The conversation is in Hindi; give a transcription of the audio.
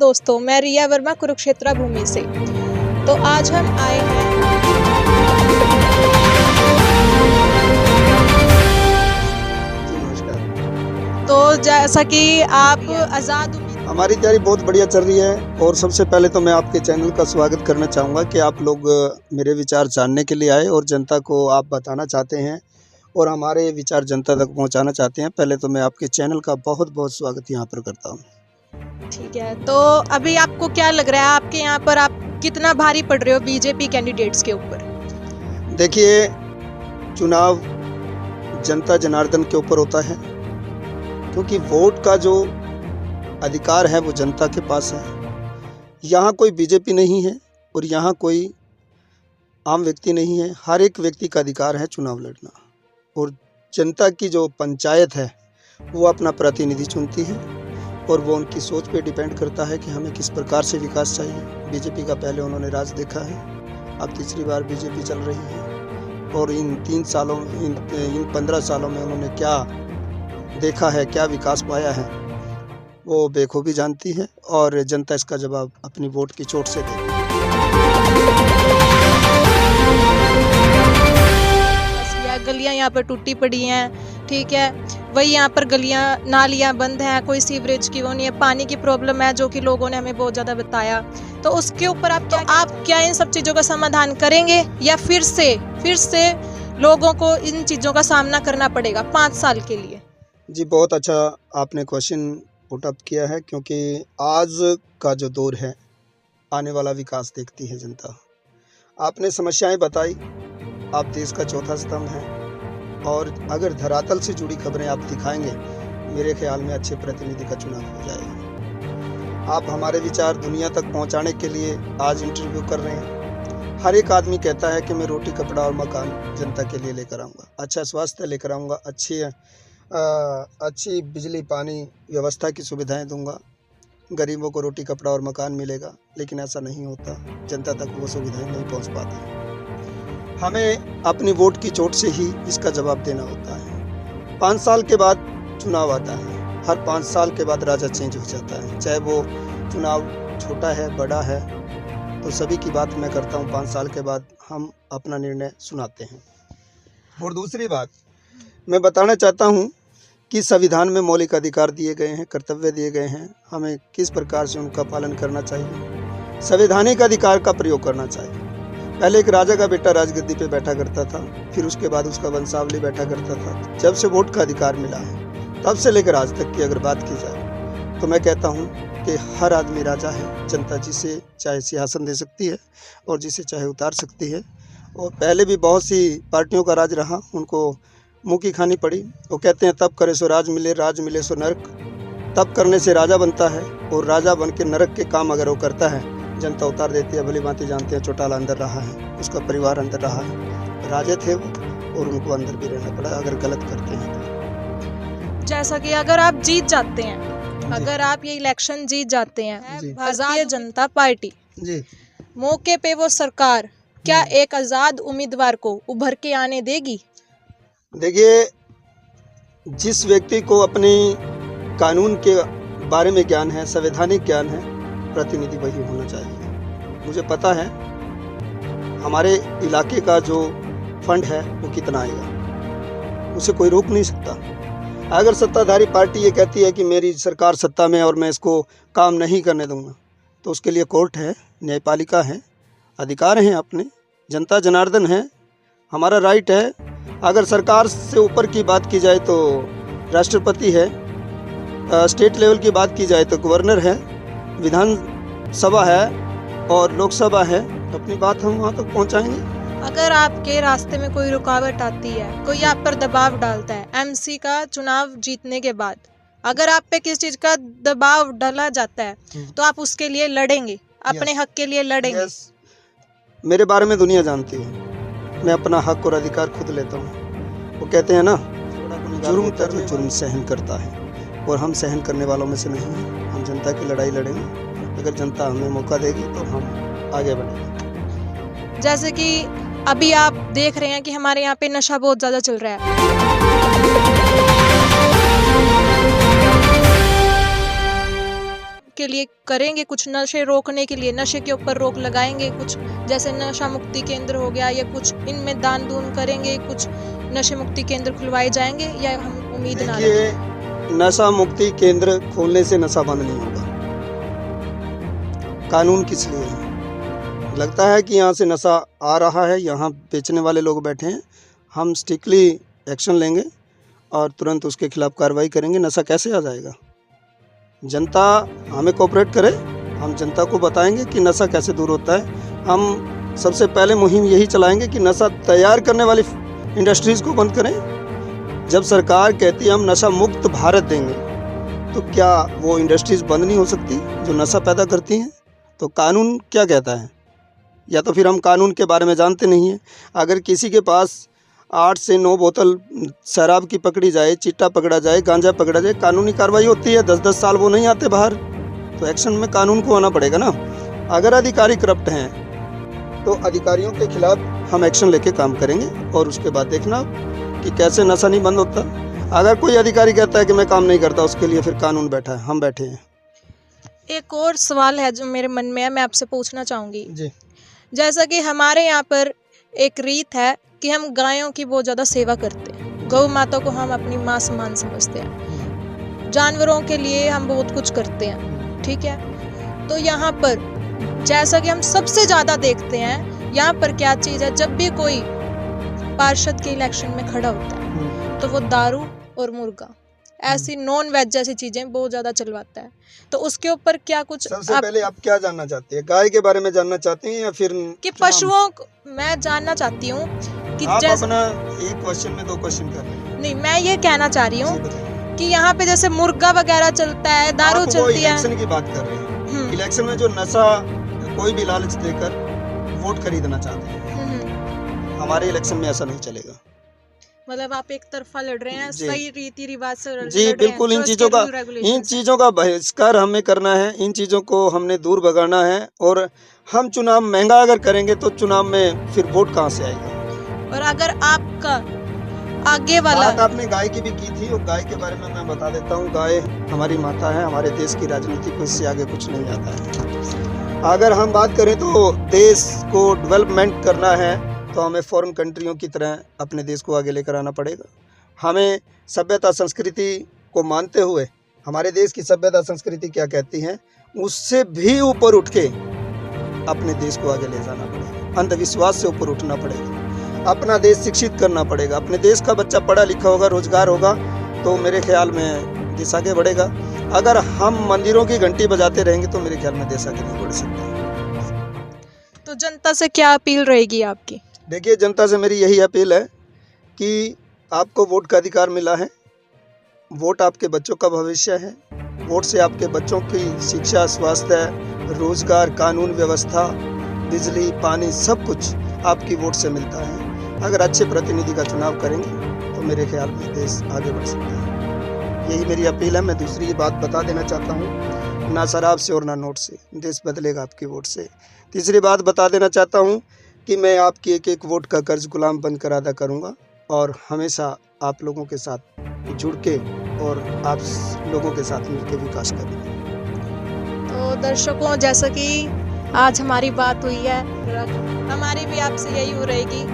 दोस्तों, मैं रिया वर्मा कुरुक्षेत्र भूमि से। तो आज हम आए हैं तो जैसा कि आप आज़ाद हमारी तैयारी बहुत बढ़िया चल रही है। और सबसे पहले तो मैं आपके चैनल का स्वागत करना चाहूँगा कि आप लोग मेरे विचार जानने के लिए आए और जनता को आप बताना चाहते हैं और हमारे विचार जनता तक पहुंचाना चाहते हैं। पहले तो मैं आपके चैनल का बहुत बहुत स्वागत यहाँ पर करता हूँ। ठीक है, तो अभी आपको क्या लग रहा है, आपके यहाँ पर आप कितना भारी पड़ रहे हो बीजेपी कैंडिडेट्स के ऊपर? देखिए, चुनाव जनता जनार्दन के ऊपर होता है, क्योंकि वोट का जो अधिकार है वो जनता के पास है। यहाँ कोई बीजेपी नहीं है और यहाँ कोई आम व्यक्ति नहीं है। हर एक व्यक्ति का अधिकार है चुनाव लड़ना, और जनता की जो पंचायत है वो अपना प्रतिनिधि चुनती है और वो उनकी सोच पे डिपेंड करता है कि हमें किस प्रकार से विकास चाहिए। बीजेपी का पहले उन्होंने राज देखा है, अब तीसरी बार बीजेपी चल रही है, और इन 15 सालों में उन्होंने क्या देखा है, क्या विकास पाया है, वो बेखूबी जानती है और जनता इसका जवाब अपनी वोट की चोट से देगी। गलियां यहाँ पर टूटी पड़ी हैं, ठीक है, वही यहाँ पर गलियां नालियां बंद हैं, कोई सीवरेज की वो नहीं है, पानी की प्रॉब्लम है जो कि लोगों ने हमें बहुत ज़्यादा बताया। तो उसके ऊपर आप क्या इन सब चीज़ों का समाधान करेंगे या फिर से लोगों को इन चीज़ों का सामना करना पड़ेगा 5 साल के लिए? जी, बहुत अच्छा आपने क्वेश्चन पुट अप किया है, क्योंकि आज का जो दौर है, आने वाला विकास देखती है जनता। आपने समस्याएं बताई, आप देश का चौथा स्तंभ हैं, और अगर धरातल से जुड़ी खबरें आप दिखाएंगे, मेरे ख्याल में अच्छे प्रतिनिधि का चुनाव हो जाएगा। आप हमारे विचार दुनिया तक पहुंचाने के लिए आज इंटरव्यू कर रहे हैं। हर एक आदमी कहता है कि मैं रोटी कपड़ा और मकान जनता के लिए लेकर आऊँगा, अच्छा स्वास्थ्य लेकर आऊँगा, अच्छी बिजली पानी व्यवस्था की सुविधाएं दूंगा, गरीबों को रोटी कपड़ा और मकान मिलेगा। लेकिन ऐसा नहीं होता, जनता तक वो सुविधाएं नहीं पहुंच पाती। हमें अपनी वोट की चोट से ही इसका जवाब देना होता है। 5 साल के बाद चुनाव आता है, हर 5 साल के बाद राजा चेंज हो जाता है, चाहे वो चुनाव छोटा है बड़ा है, तो सभी की बात मैं करता हूँ। 5 साल के बाद हम अपना निर्णय सुनाते हैं। और दूसरी बात मैं बताना चाहता हूँ कि संविधान में मौलिक अधिकार दिए गए हैं, कर्तव्य दिए गए हैं, हमें किस प्रकार से उनका पालन करना चाहिए, संवैधानिक अधिकार का प्रयोग करना चाहिए। पहले एक राजा का बेटा राजगद्दी पे बैठा करता था, फिर उसके बाद उसका वंशावली बैठा करता था। जब से वोट का अधिकार मिला है, तब से लेकर आज तक की अगर बात की जाए, तो मैं कहता हूँ कि हर आदमी राजा है। जनता जिसे चाहे सिंहासन दे सकती है और जिसे चाहे उतार सकती है। और पहले भी बहुत सी पार्टियों का राज रहा, उनको मुँह की खानी पड़ी। वो कहते हैं तब करे सो राज मिले सो नरक। तब करने से राजा बनता है, और राजा बन के नरक के काम अगर वो करता है, जनता उतार देती है। भली भांति जानते हैं, चौटाला अंदर रहा है, उसका परिवार अंदर रहा है, राजे थे वो, और उनको अंदर भी रहना पड़ा अगर गलत करते हैं तो। जैसा कि अगर आप जीत जाते हैं, अगर आप ये इलेक्शन जीत जाते हैं, भारतीय जनता पार्टी जी मौके पे वो सरकार क्या एक आज़ाद उम्मीदवार को उभर के आने देगी? देखिए, जिस व्यक्ति को अपने कानून के बारे में ज्ञान है, संवैधानिक ज्ञान है, प्रतिनिधि वही होना चाहिए। मुझे पता है हमारे इलाके का जो फंड है वो कितना आएगा, उसे कोई रोक नहीं सकता। अगर सत्ताधारी पार्टी ये कहती है कि मेरी सरकार सत्ता में और मैं इसको काम नहीं करने दूंगा, तो उसके लिए कोर्ट है, न्यायपालिका है, अधिकार हैं अपने, जनता जनार्दन है, हमारा राइट है। अगर सरकार से ऊपर की बात की जाए तो राष्ट्रपति है, स्टेट लेवल की बात की जाए तो गवर्नर है, विधानसभा है और लोकसभा है। अपनी बात हम वहाँ तक पहुँचाएंगे। अगर आपके रास्ते में कोई रुकावट आती है, कोई आप पर दबाव डालता है, एमसी का चुनाव जीतने के बाद अगर आप पे किस चीज़ का दबाव डाला जाता है, तो आप उसके लिए लड़ेंगे, अपने हक के लिए लड़ेंगे? मेरे बारे में दुनिया जानती है, मैं अपना हक और अधिकार खुद लेता हूँ। वो कहते हैं ना, जुर्म तक जुर्म सहन करता है, और हम सहन करने वालों में से नहीं हैं। हम जनता की लड़ाई लड़ेंगे, अगर जनता हमें मौका देगी तो हम आगे बढ़ेंगे। जैसे कि अभी आप देख रहे हैं कि हमारे यहाँ पे नशा बहुत ज़्यादा चल रहा है। के लिए करेंगे कुछ, नशे रोकने के लिए नशे के ऊपर रोक लगाएंगे कुछ, जैसे नशा मुक्ति केंद्र हो गया, या कुछ इनमें दान दून करेंगे, कुछ नशे मुक्ति केंद्र खुलवाए जाएंगे, या हम उम्मीद ना रखें? देखिए, नशा मुक्ति केंद्र खोलने से नशा बंद नहीं होगा। कानून किस लिए है? लगता है कि यहाँ से नशा आ रहा है, यहाँ बेचने वाले लोग बैठे हैं, हम स्ट्रिक्टली एक्शन लेंगे और तुरंत उसके खिलाफ कार्रवाई करेंगे। नशा कैसे आ जाएगा? जनता हमें कोऑपरेट करे, हम जनता को बताएंगे कि नशा कैसे दूर होता है। हम सबसे पहले मुहिम यही चलाएंगे कि नशा तैयार करने वाली इंडस्ट्रीज़ को बंद करें। जब सरकार कहती है हम नशा मुक्त भारत देंगे, तो क्या वो इंडस्ट्रीज़ बंद नहीं हो सकती जो नशा पैदा करती हैं? तो कानून क्या कहता है? या तो फिर हम कानून के बारे में जानते नहीं हैं। अगर किसी के पास 8 से 9 बोतल शराब की पकड़ी जाए, चिट्टा पकड़ा जाए, गांजा पकड़ा जाए, कानूनी कार्रवाई होती है। 10-10 साल वो नहीं आते बाहर, तो एक्शन में कानून को आना पड़ेगा ना। अगर अधिकारी करप्ट हैं तो अधिकारियों के खिलाफ हम एक्शन लेके काम करेंगे और उसके बाद देखना कि कैसे नशा नहीं बंद होता। अगर कोई अधिकारी कहता है कि मैं काम नहीं करता, उसके लिए फिर कानून बैठा है, हम बैठे हैं। एक और सवाल है जो मेरे मन में है, मैं आपसे पूछना चाहूँगी जी। जैसा कि हमारे यहाँ पर एक रीत है कि हम गायों की बहुत ज़्यादा सेवा करते हैं, गौ माता को हम अपनी माँ समान समझते हैं, जानवरों के लिए हम बहुत कुछ करते हैं, ठीक है। तो यहाँ पर जैसा कि हम सबसे ज़्यादा देखते हैं, यहाँ पर क्या चीज़ है, जब भी कोई पार्षद के इलेक्शन में खड़ा होता है तो वो दारू और मुर्गा ऐसी नॉन वेज जैसी चीजें बहुत ज्यादा चलवाता है। तो उसके ऊपर क्या कुछ सबसे पहले आप क्या जानना चाहते हैं? गाय के बारे में जानना चाहते हैं या फिर कि पशुओं मैं जानना चाहती हूँ कि आप अपना एक क्वेश्चन में 2 क्वेश्चन कर रहे हैं। नहीं, मैं ये कहना चाह रही हूँ कि यहाँ पे जैसे मुर्गा वगैरह चलता है, दारू चलती है। इलेक्शन की बात कर रहे हैं। इलेक्शन में जो नशा कोई भी लालच देकर वोट खरीदना चाहते हैं, हमारे इलेक्शन में ऐसा नहीं चलेगा। मतलब आप एक तरफा लड़ रहे हैं, सही रीति रिवाज से लड़ जी बिल्कुल। इन चीज़ों का बहिष्कार हमें करना है, इन चीज़ों को हमने दूर भगाना है। और हम चुनाव महंगा अगर करेंगे तो चुनाव में फिर वोट कहाँ से आएगा? और अगर आपका आगे वाला बात आपने गाय की भी की थी, और गाय के बारे में मैं बता देता हूँ। गाय हमारी माता है, हमारे देश की राजनीति को इससे आगे कुछ नहीं आता है। अगर हम बात करें तो देश को डेवलपमेंट करना है तो हमें फॉरेन कंट्रियों की तरह अपने देश को आगे लेकर आना पड़ेगा। हमें सभ्यता संस्कृति को मानते हुए, हमारे देश की सभ्यता संस्कृति क्या कहती है, उससे भी ऊपर उठ के अपने देश को आगे ले जाना पड़ेगा। अंधविश्वास से ऊपर उठना पड़ेगा, अपना देश शिक्षित करना पड़ेगा। अपने देश का बच्चा पढ़ा लिखा होगा, रोजगार होगा, तो मेरे ख्याल में देश आगे बढ़ेगा। अगर हम मंदिरों की घंटी बजाते रहेंगे तो मेरे ख्याल में देश आगे नहीं बढ़ सकता। तो जनता से क्या अपील रहेगी आपकी? देखिए, जनता से मेरी यही अपील है कि आपको वोट का अधिकार मिला है, वोट आपके बच्चों का भविष्य है। वोट से आपके बच्चों की शिक्षा, स्वास्थ्य, रोजगार, कानून व्यवस्था, बिजली, पानी, सब कुछ आपकी वोट से मिलता है। अगर अच्छे प्रतिनिधि का चुनाव करेंगे तो मेरे ख्याल में देश आगे बढ़ सकता है। यही मेरी अपील है। मैं दूसरी बात बता देना चाहता हूँ, ना शराब से और ना नोट से देश बदलेगा आपकी वोट से। तीसरी बात बता देना चाहता हूँ कि मैं आपकी एक वोट का कर्ज गुलाम बनकर अदा करूँगा और हमेशा आप लोगों के साथ जुड़ के और आप लोगों के साथ मिलकर विकास करूँगा। तो दर्शकों, जैसा कि आज हमारी बात हुई है, हमारी भी आपसे यही हो रहेगी